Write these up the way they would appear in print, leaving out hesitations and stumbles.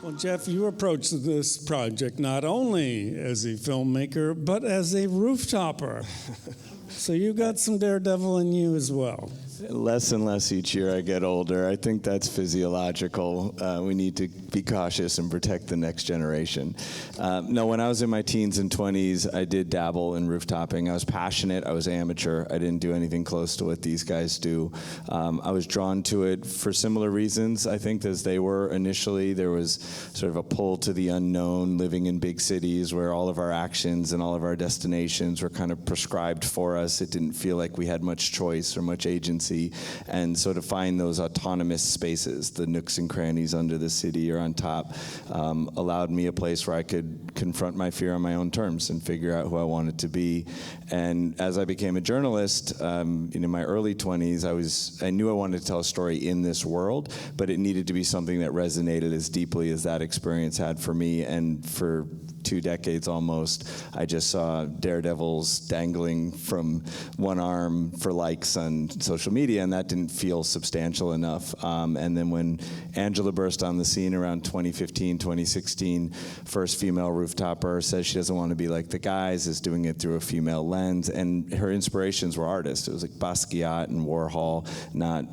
Well, Jeff, you approached this project not only as a filmmaker, but as a rooftopper. So you got some daredevil in you as well. Less and less each year I get older. I think that's physiological. We need to be cautious and protect the next generation. No, when I was in my teens and 20s, I did dabble in rooftopping. I was passionate. I was amateur. I didn't do anything close to what these guys do. I was drawn to it for similar reasons, I think, as they were initially. There was sort of a pull to the unknown, living in big cities where all of our actions and all of our destinations were kind of prescribed for us. It didn't feel like we had much choice or much agency. And so to find those autonomous spaces, the nooks and crannies under the city or on top, allowed me a place where I could confront my fear on my own terms and figure out who I wanted to be. And as I became a journalist, in my early 20s, I knew I wanted to tell a story in this world, but it needed to be something that resonated as deeply as that experience had for me. And for 2 decades almost, I just saw daredevils dangling from one arm for likes on social media, and that didn't feel substantial enough. And then when Angela burst on the scene around 2015, 2016, first female rooftopper, says she doesn't want to be like the guys, is doing it through a female lens, and her inspirations were artists. It was like Basquiat and Warhol, not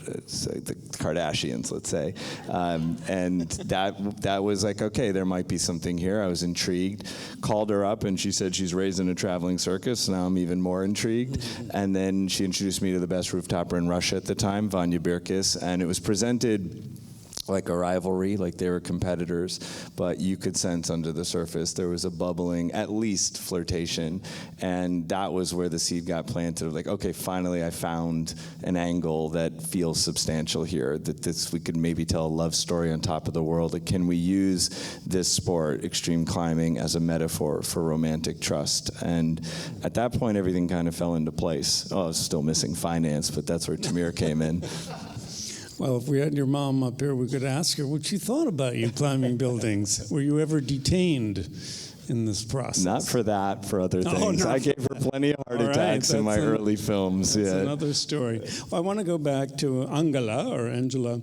it's like the Kardashians, let's say. And that was like, okay, there might be something here. I was intrigued. Called her up, and she said she's raised in a traveling circus. Now I'm even more intrigued. And then she introduced me to the best rooftopper in Russia at the time, Vanya Birkis, and it was presented like a rivalry, like they were competitors, but you could sense under the surface there was a bubbling, at least flirtation, and that was where the seed got planted of like, okay, finally I found an angle that feels substantial here, that we could maybe tell a love story on top of the world. Like, can we use this sport, extreme climbing, as a metaphor for romantic trust? And at that point, everything kind of fell into place. Oh, I was still missing finance, but that's where Tamir came in. Well, if we had your mom up here, we could ask her what she thought about you climbing buildings. Were you ever detained in this process? Not for that, for other things. No, I gave her plenty of heart attacks in my early films. That's another story. Well, I want to go back to Angela,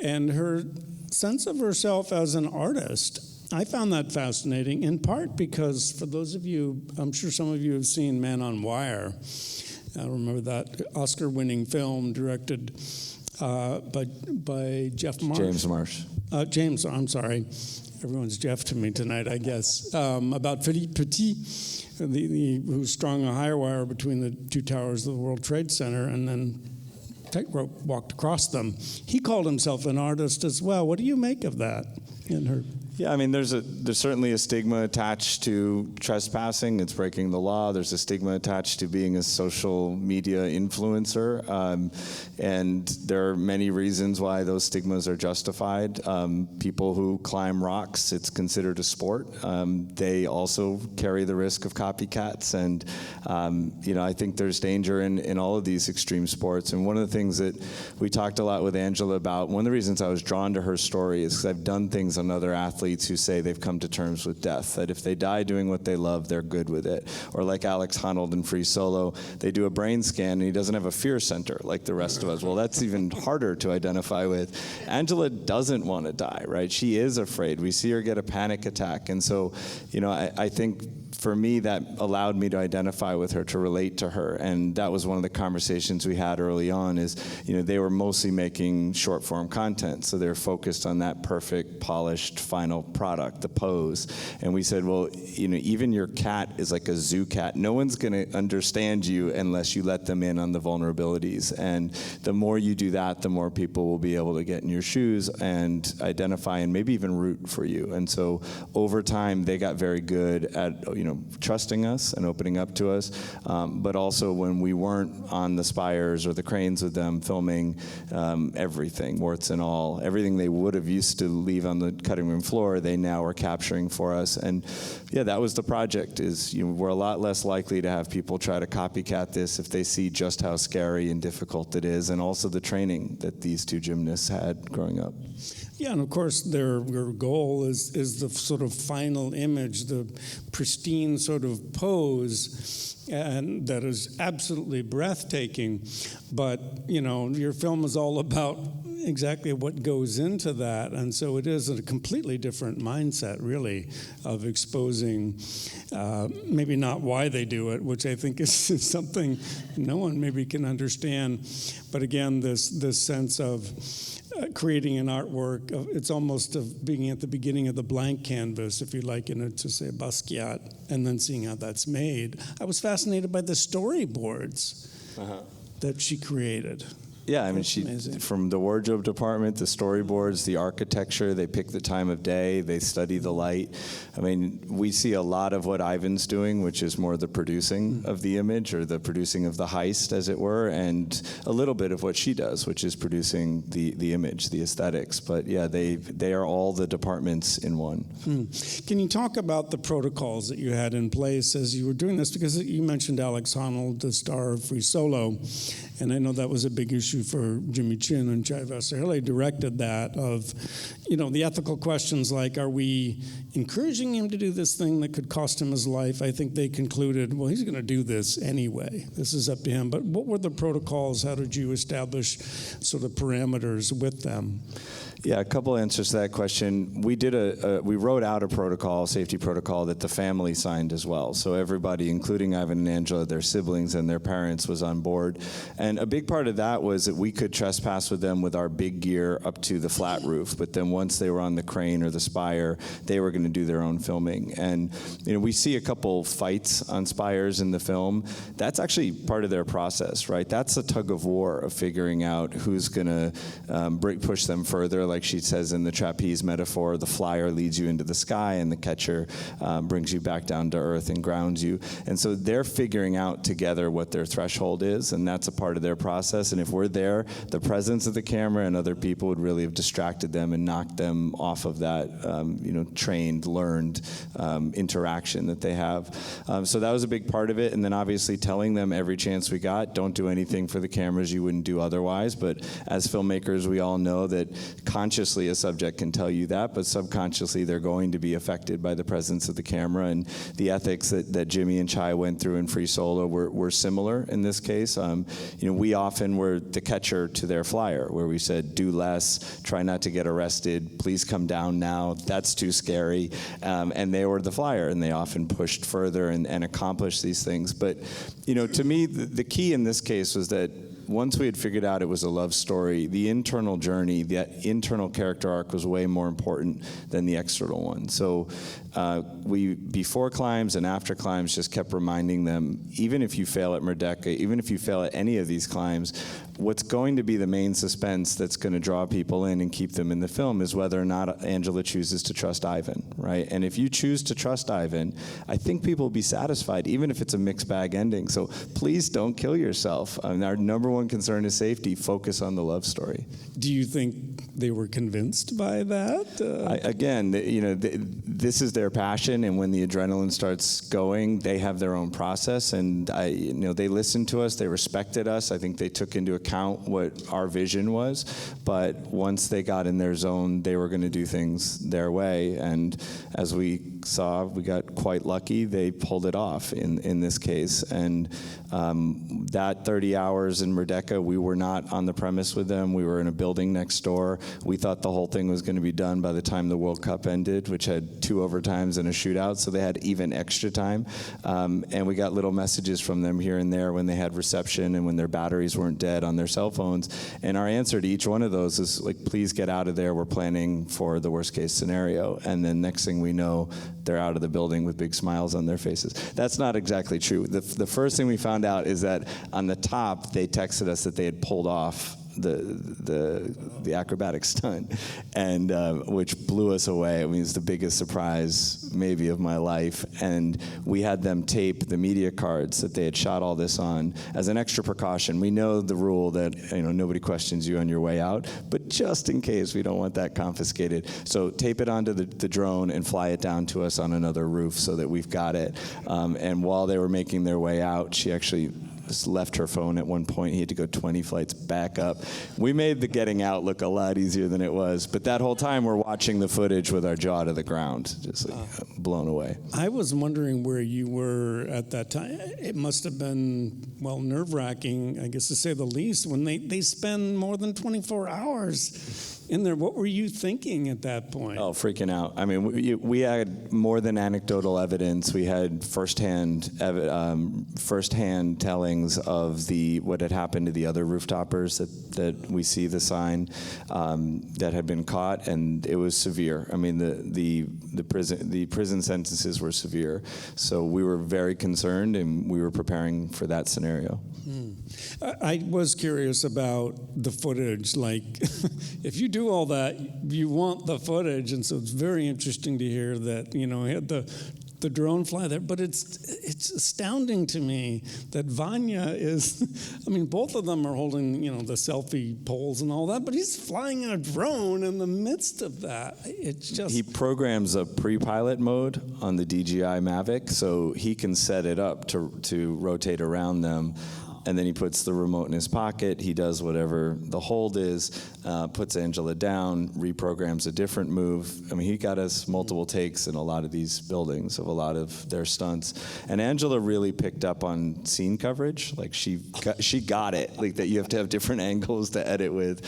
and her sense of herself as an artist. I found that fascinating, in part because, for those of you, I'm sure some of you have seen Man on Wire. I remember that Oscar-winning film directed by Jeff Marsh. James Marsh. I'm sorry. Everyone's Jeff to me tonight, I guess. About Philippe Petit, who strung a high wire between the 2 towers of the World Trade Center and then tightrope walked across them. He called himself an artist as well. What do you make of that in her? Yeah, I mean, there's certainly a stigma attached to trespassing. It's breaking the law. There's a stigma attached to being a social media influencer. And there are many reasons why those stigmas are justified. People who climb rocks, it's considered a sport. They also carry the risk of copycats. And, I think there's danger in all of these extreme sports. And one of the things that we talked a lot with Angela about, one of the reasons I was drawn to her story is because I've done things on other athletes who say they've come to terms with death, that if they die doing what they love, they're good with it. Or like Alex Honnold in Free Solo, they do a brain scan and he doesn't have a fear center like the rest of us. Well, that's even harder to identify with. Angela doesn't want to die, right? She is afraid. We see her get a panic attack. And so, I think for me, that allowed me to identify with her, to relate to her. And that was one of the conversations we had early on is, they were mostly making short form content. So they're focused on that perfect, polished, final product, the pose. And we said, well, even your cat is like a zoo cat. No one's going to understand you unless you let them in on the vulnerabilities. And the more you do that, the more people will be able to get in your shoes and identify and maybe even root for you. And so over time, they got very good at, trusting us and opening up to us. But also when we weren't on the spires or the cranes with them filming everything, warts and all, everything they would have used to leave on the cutting room floor, they now are capturing for us. And yeah, that was the project, is we're a lot less likely to have people try to copycat this if they see just how scary and difficult it is, and also the training that these 2 gymnasts had growing up. Yeah, and of course their goal is the sort of final image, the pristine sort of pose. and that is absolutely breathtaking. But, your film is all about exactly what goes into that. And so it is a completely different mindset, really, of exposing maybe not why they do it, which I think is something no one maybe can understand. But again, this sense of creating an artwork, it's almost of being at the beginning of the blank canvas, if you like, to say Basquiat, and then seeing how that's made. I was fascinated by the storyboards that she created. Yeah, I mean, from the wardrobe department, the storyboards, the architecture, they pick the time of day, they study the light. I mean, we see a lot of what Ivan's doing, which is more the producing of the image, or the producing of the heist, as it were, and a little bit of what she does, which is producing the image, the aesthetics. But yeah, they are all the departments in one. Can you talk about the protocols that you had in place as you were doing this? Because you mentioned Alex Honnold, the star of Free Solo, and I know that was a big issue for Jimmy Chin, and Chai Vasarhelyi directed that, of, the ethical questions like, are we encouraging him to do this thing that could cost him his life? I think they concluded, well, he's going to do this anyway. This is up to him. But what were the protocols? How did you establish sort of parameters with them? Yeah, a couple answers to that question. We wrote out a protocol, safety protocol, that the family signed as well. So everybody, including Ivan and Angela, their siblings and their parents, was on board. And a big part of that was that we could trespass with them with our big gear up to the flat roof. But then once they were on the crane or the spire, they were going to do their own filming. And we see a couple fights on spires in the film. That's actually part of their process, right? That's a tug of war of figuring out who's going to push them further. Like she says in the trapeze metaphor, the flyer leads you into the sky and the catcher brings you back down to earth and grounds you. And so they're figuring out together what their threshold is, and that's a part of their process. And if we're there, the presence of the camera and other people would really have distracted them and knocked them off of that trained, learned interaction that they have. So that was a big part of it. And then obviously telling them every chance we got, don't do anything for the cameras you wouldn't do otherwise. But as filmmakers, we all know that consciously a subject can tell you that, but subconsciously they're going to be affected by the presence of the camera. And the ethics that Jimmy and Chai went through in Free Solo were similar in this case. We often were the catcher to their flyer, where we said, do less, try not to get arrested, please come down now, that's too scary. And they were the flyer, and they often pushed further and accomplished these things. But to me, the key in this case was that once we had figured out it was a love story, the internal journey, the internal character arc was way more important than the external one. So we, before climbs and after climbs, just kept reminding them, even if you fail at Merdeka, even if you fail at any of these climbs, what's going to be the main suspense that's going to draw people in and keep them in the film is whether or not Angela chooses to trust Ivan, right? And if you choose to trust Ivan, I think people will be satisfied, even if it's a mixed bag ending. So please don't kill yourself. Our number one concern is safety. Focus on the love story. Do you think they were convinced by that? Again, this is their passion, and when the adrenaline starts going, they have their own process, and they listened to us, they respected us. I think they took into account what our vision was, but once they got in their zone, they were going to do things their way, and as we saw, we got quite lucky. They pulled it off in this case, and that 30 hours in Merdeka, we were not on the premise with them. We were in a building next door. We thought the whole thing was going to be done by the time the World Cup ended, which had 2 overtimes and a shootout, so they had even extra time. And we got little messages from them here and there when they had reception and when their batteries weren't dead on their cell phones. And our answer to each one of those is like, please get out of there. We're planning for the worst case scenario. And then next thing we know, they're out of the building with big smiles on their faces. That's not exactly true. The first thing we found out is that on the top, they texted us that they had pulled off the acrobatic stunt, and which blew us away. I mean, it's the biggest surprise maybe of my life. And we had them tape the media cards that they had shot all this on as an extra precaution. We know the rule that nobody questions you on your way out, but just in case, we don't want that confiscated. So tape it onto the drone and fly it down to us on another roof so that we've got it. And while they were making their way out, she actually left her phone at one point. He had to go 20 flights back up. We made the getting out look a lot easier than it was. But that whole time, we're watching the footage with our jaw to the ground, just blown away. I was wondering where you were at that time. It must have been, well, nerve-wracking, I guess to say the least, when they spend more than 24 hours in there. What were you thinking at that point? Oh, freaking out. I mean, we had more than anecdotal evidence. We had firsthand tellings of what had happened to the other rooftoppers that we see the sign that had been caught, and it was severe. I mean, the prison sentences were severe. So we were very concerned, and we were preparing for that scenario. I was curious about the footage. Like, if you do all that, you want the footage, and so it's very interesting to hear that, he had the drone fly there. But it's astounding to me that Vanya is, I mean, both of them are holding, the selfie poles and all that, but he's flying a drone in the midst of that. It's just... He programs a pre-pilot mode on the DJI Mavic, so he can set it up to rotate around them. And then he puts the remote in his pocket. He does whatever the hold is, puts Angela down, reprograms a different move. I mean, he got us multiple takes in a lot of these buildings of a lot of their stunts. And Angela really picked up on scene coverage. Like, she got it, like that you have to have different angles to edit with.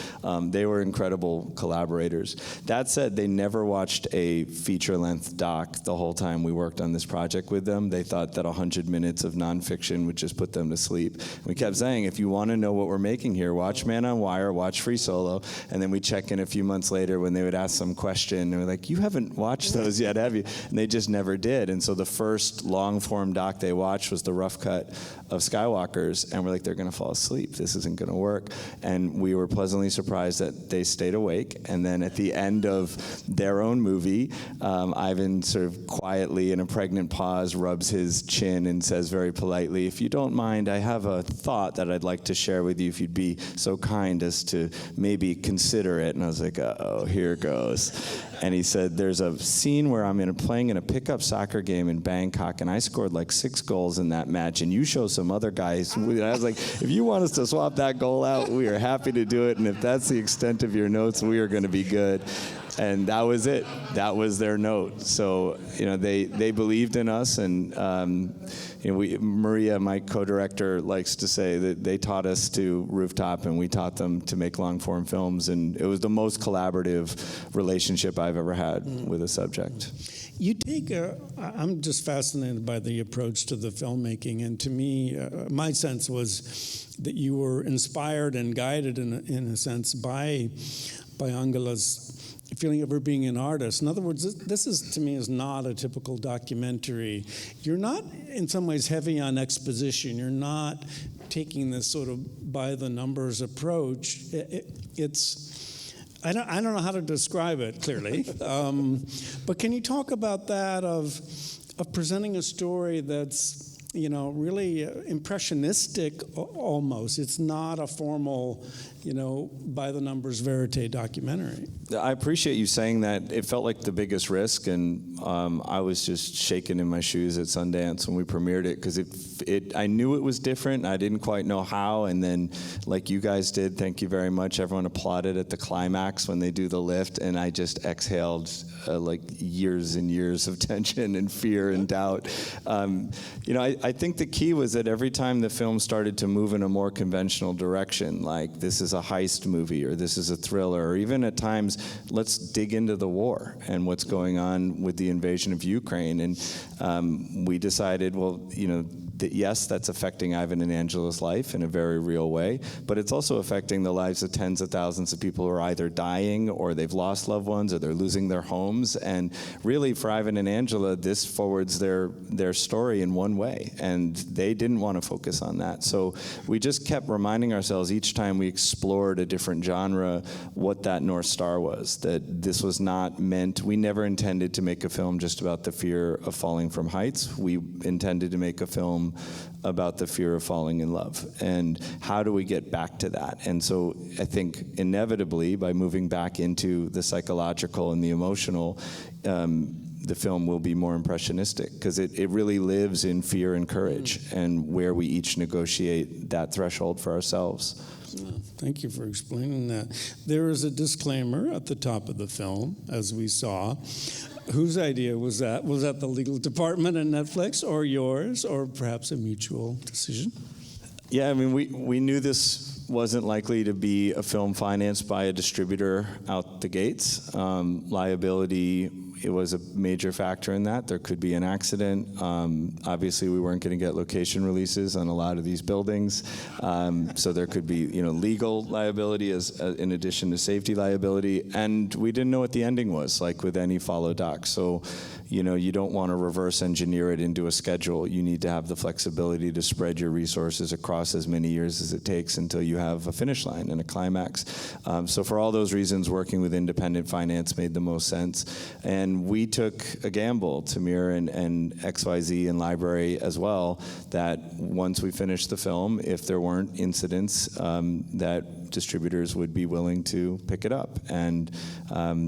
They were incredible collaborators. That said, they never watched a feature-length doc the whole time we worked on this project with them. They thought that 100 minutes of nonfiction would just put them to sleep. We kept saying, if you want to know what we're making here, watch Man on Wire, watch Free Solo, and then we check in a few months later when they would ask some question, and we're like, you haven't watched those yet, have you? And they just never did. And so the first long-form doc they watched was the rough cut of Skywalkers, and we're like, they're going to fall asleep. This isn't going to work. And we were pleasantly surprised that they stayed awake. And then at the end of their own movie, Ivan sort of quietly, in a pregnant pause, rubs his chin and says very politely, if you don't mind, I have a thought that I'd like to share with you if you'd be so kind as to maybe consider it. And I was like, uh-oh, here goes. And he said, there's a scene where I'm playing in a pickup soccer game in Bangkok, and I scored like 6 goals in that match, and you show some other guys. And I was like, if you want us to swap that goal out, we are happy to do it, and if that's the extent of your notes, we are going to be good. And that was it. That was their note. So, they believed in us, and Maria, my co-director, likes to say that they taught us to rooftop, and we taught them to make long-form films, and it was the most collaborative relationship I've ever had with a subject. I'm just fascinated by the approach to the filmmaking, and to me, my sense was that you were inspired and guided in a sense by Angela's feeling of her being an artist. In other words, this is, to me, is not a typical documentary. You're not, in some ways, heavy on exposition. You're not taking this sort of by-the-numbers approach. I don't know how to describe it clearly, but can you talk about that of presenting a story that's really impressionistic almost? It's not a formal, by-the-numbers verite documentary. I appreciate you saying that. It felt like the biggest risk, and I was just shaking in my shoes at Sundance when we premiered it, because I knew it was different. I didn't quite know how, and then, like you guys did, thank you very much, everyone applauded at the climax when they do the lift, and I just exhaled like years and years of tension and fear and doubt. I think the key was that every time the film started to move in a more conventional direction, like this is a heist movie or this is a thriller, or even at times, let's dig into the war and what's going on with the invasion of Ukraine. And we decided, well, that yes, that's affecting Ivan and Angela's life in a very real way, but it's also affecting the lives of tens of thousands of people who are either dying or they've lost loved ones or they're losing their homes. And really, for Ivan and Angela, this forwards their story in one way, and they didn't want to focus on that. So we just kept reminding ourselves each time we explored a different genre what that North Star was, that this was not meant, we never intended to make a film just about the fear of falling from heights. We intended to make a film about the fear of falling in love, and how do we get back to that? And so I think inevitably, by moving back into the psychological and the emotional, the film will be more impressionistic, because it really lives in fear and courage, and where we each negotiate that threshold for ourselves. Thank you for explaining that. There is a disclaimer at the top of the film, as we saw. Whose idea was that? Was that the legal department at Netflix, or yours, or perhaps a mutual decision? Yeah, I mean, we knew this wasn't likely to be a film financed by a distributor out the gates. Liability, it was a major factor in that. There could be an accident. Obviously, we weren't going to get location releases on a lot of these buildings, so there could be, legal liability as in addition to safety liability. And we didn't know what the ending was, like with any follow doc. So, you don't want to reverse engineer it into a schedule. You need to have the flexibility to spread your resources across as many years as it takes until you have a finish line and a climax. So for all those reasons, working with independent finance made the most sense. And we took a gamble, Tamir and XYZ and Library as well, that once we finished the film, if there weren't incidents, that distributors would be willing to pick it up. And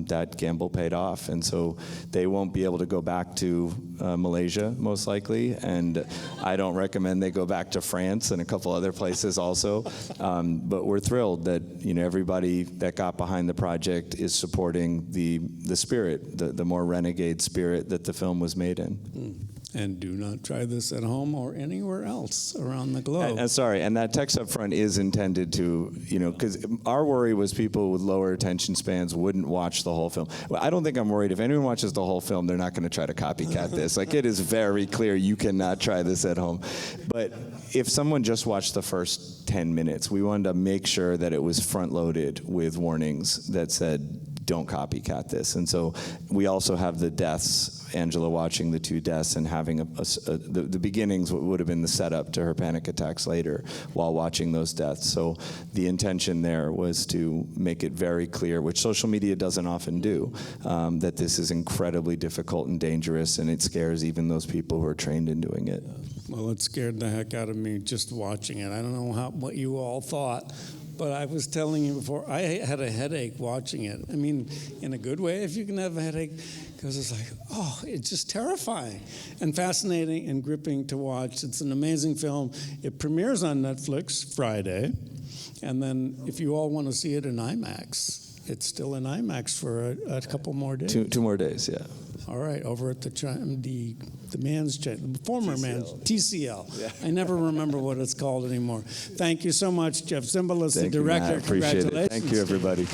that gamble paid off. And so they won't be able to go back to Malaysia, most likely. And I don't recommend they go back to France and a couple other places also. But we're thrilled that everybody that got behind the project is supporting the spirit, the more renegade spirit that the film was made in. And do not try this at home or anywhere else around the globe. And that text up front is intended to, because our worry was people with lower attention spans wouldn't watch the whole film. Well, I don't think I'm worried. If anyone watches the whole film, they're not going to try to copycat this. Like, it is very clear you cannot try this at home. But if someone just watched the first 10 minutes, we wanted to make sure that it was front-loaded with warnings that said, don't copycat this. And so we also have the deaths, Angela watching the 2 deaths and having the beginnings would have been the setup to her panic attacks later while watching those deaths. So the intention there was to make it very clear, which social media doesn't often do, that this is incredibly difficult and dangerous, and it scares even those people who are trained in doing it. Well, it scared the heck out of me just watching it. I don't know what you all thought, but I was telling you before, I had a headache watching it. I mean, in a good way, if you can have a headache, because it's like, it's just terrifying and fascinating and gripping to watch. It's an amazing film. It premieres on Netflix Friday, and then if you all want to see it in IMAX, it's still in IMAX for a couple more days. Two more days, yeah. All right, over at the man's channel, the former TCL. man's TCL. Yeah. I never remember what it's called anymore. Thank you so much, Jeff Zimbalist, the Thank you, director. Matt. Appreciate it. Congratulations. Thank you, everybody.